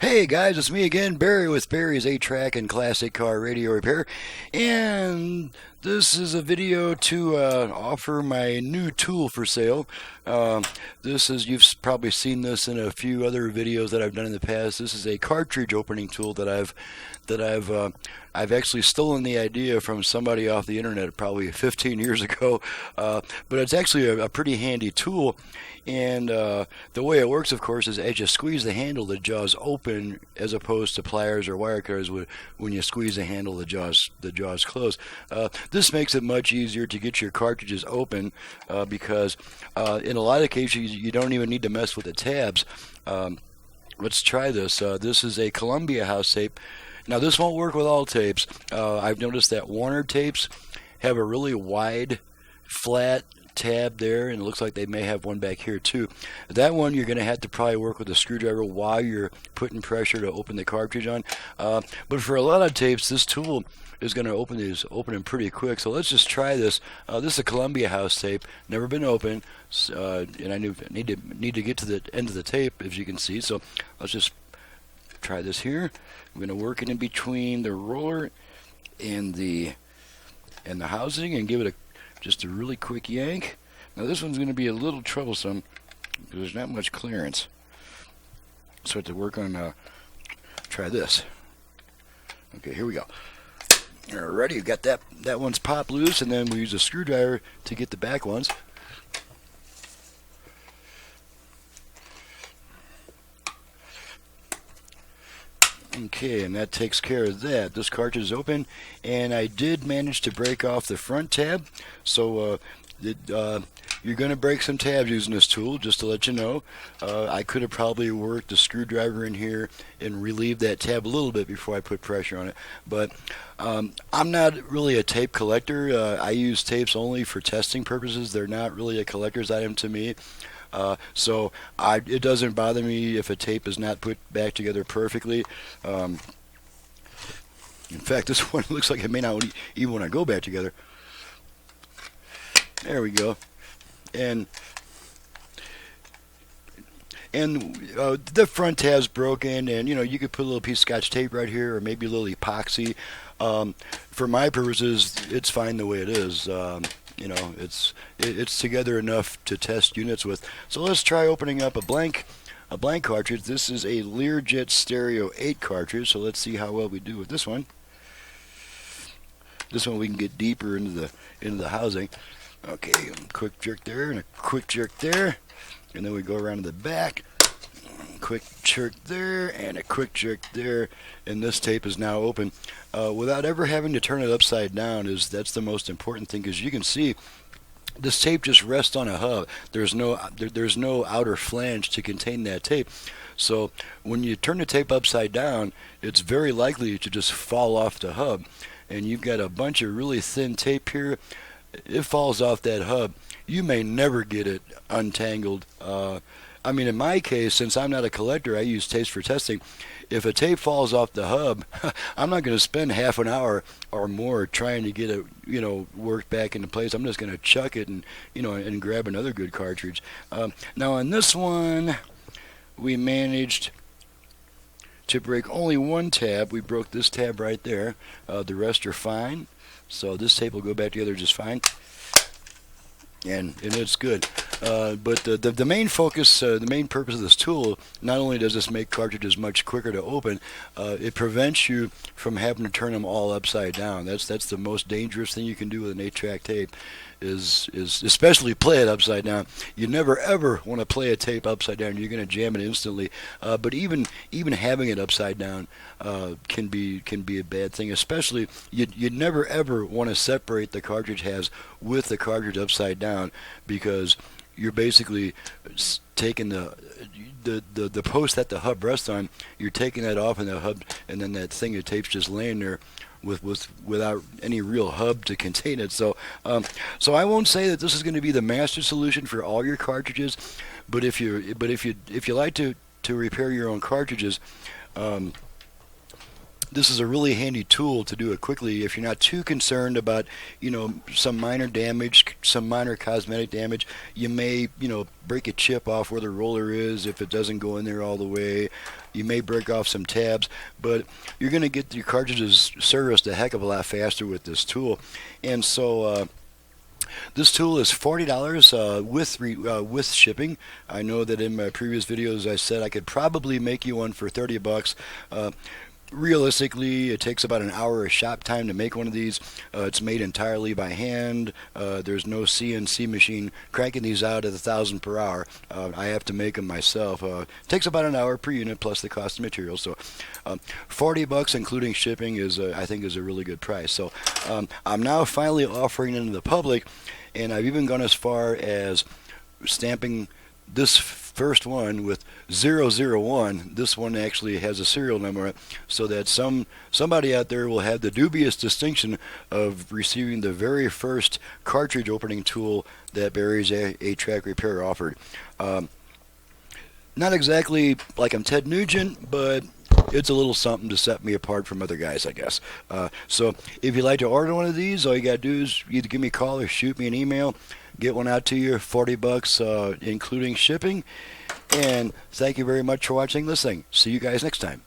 Hey guys, it's me again, Barry with Barry's 8-Track and Classic Car Radio Repair. And this is a video to offer my new tool for sale. Uh, you've probably seen this in a few other videos that I've done in the past. This is a cartridge opening tool I've actually stolen the idea from somebody off the internet probably 15 years ago. But it's actually a pretty handy tool. And the way it works, of course, is as you squeeze the handle, the jaws open, as opposed to pliers or wire cutters. When you squeeze the handle, the jaws close. This makes it much easier to get your cartridges open because in a lot of cases you don't even need to mess with the tabs. Let's try this. This is a Columbia house tape. Now this won't work with all tapes. I've noticed that Warner tapes have a really wide, flat tab there, and it looks like they may have one back here too. That one you're going to have to probably work with a screwdriver while you're putting pressure to open the cartridge on. But for a lot of tapes, this tool is going to open them pretty quick. So let's just try this. This is a Columbia house tape, never been opened, and I need to get to the end of the tape, as you can see. So let's just try this here. I'm going to work it in between the roller and the housing and give it just a really quick yank. Now this one's going to be a little troublesome because there's not much clearance. So I have to work on, try this. Okay, here we go. Alrighty, you got that one's popped loose, and then we use a screwdriver to get the back ones. Okay, and that takes care of that. This cartridge is open, and I did manage to break off the front tab. So you're going to break some tabs using this tool, just to let you know. I could have probably worked a screwdriver in here and relieved that tab a little bit before I put pressure on it. But I'm not really a tape collector. I use tapes only for testing purposes. They're not really a collector's item to me. So it doesn't bother me if a tape is not put back together perfectly. In fact, this one looks like it may not even want to go back together. There we go. And the front tab's broken, and you could put a little piece of Scotch tape right here, or maybe a little epoxy. For my purposes, it's fine the way it is. It's together enough to test units with. So let's try opening up a blank cartridge. This is a Learjet Stereo 8 cartridge, so let's see how well we do with this one. This one we can get deeper into the housing. Okay, quick jerk there and a quick jerk there, and then we go around to the back. Quick jerk there and a quick jerk there, and this tape is now open without ever having to turn it upside down. That's the most important thing, because you can see this tape just rests on a hub. There's no outer flange to contain that tape. So when you turn the tape upside down, it's very likely to just fall off the hub, and you've got a bunch of really thin tape here. It falls off that hub. You may never get it untangled. I mean, in my case, since I'm not a collector, I use tapes for testing. If a tape falls off the hub, I'm not going to spend half an hour or more trying to get it, worked back into place. I'm just going to chuck it and grab another good cartridge. Now on this one, we managed to break only one tab. We broke this tab right there. The rest are fine. So this tape will go back together just fine. And it's good. But the main focus, the main purpose of this tool, not only does this make cartridges much quicker to open, it prevents you from having to turn them all upside down. That's the most dangerous thing you can do with an 8-track tape, is especially play it upside down. You never ever want to play a tape upside down. You're going to jam it instantly. But even having it upside down can be a bad thing. Especially you never ever want to separate the cartridge halves with the cartridge upside down, because you're basically taking the post that the hub rests on. You're taking that off in the hub, and then that thing of tape's just laying there without any real hub to contain it. So I won't say that this is going to be the master solution for all your cartridges, but if you like to repair your own cartridges, this is a really handy tool to do it quickly if you're not too concerned about, some minor damage, some minor cosmetic damage. You may, break a chip off where the roller is if it doesn't go in there all the way. You may break off some tabs, but you're going to get your cartridges serviced a heck of a lot faster with this tool. And so this tool is $40 with shipping. I know that in my previous videos I said I could probably make you one for 30 bucks. Realistically, it takes about an hour of shop time to make one of these. It's made entirely by hand. There's no CNC machine cranking these out at 1,000 per hour. I have to make them myself. It takes about an hour per unit plus the cost of materials. So, 40 bucks including shipping is, I think, is a really good price. So, I'm now finally offering it to the public, and I've even gone as far as stamping this first one with 001. This one actually has a serial number, so that somebody out there will have the dubious distinction of receiving the very first cartridge opening tool that Barry's 8-Track Repair offered. Not exactly like I'm Ted Nugent, but it's a little something to set me apart from other guys, I guess. So if you'd like to order one of these, all you got to do is either give me a call or shoot me an email. Get one out to you, 40 bucks including shipping. And thank you very much for watching this thing. See you guys next time.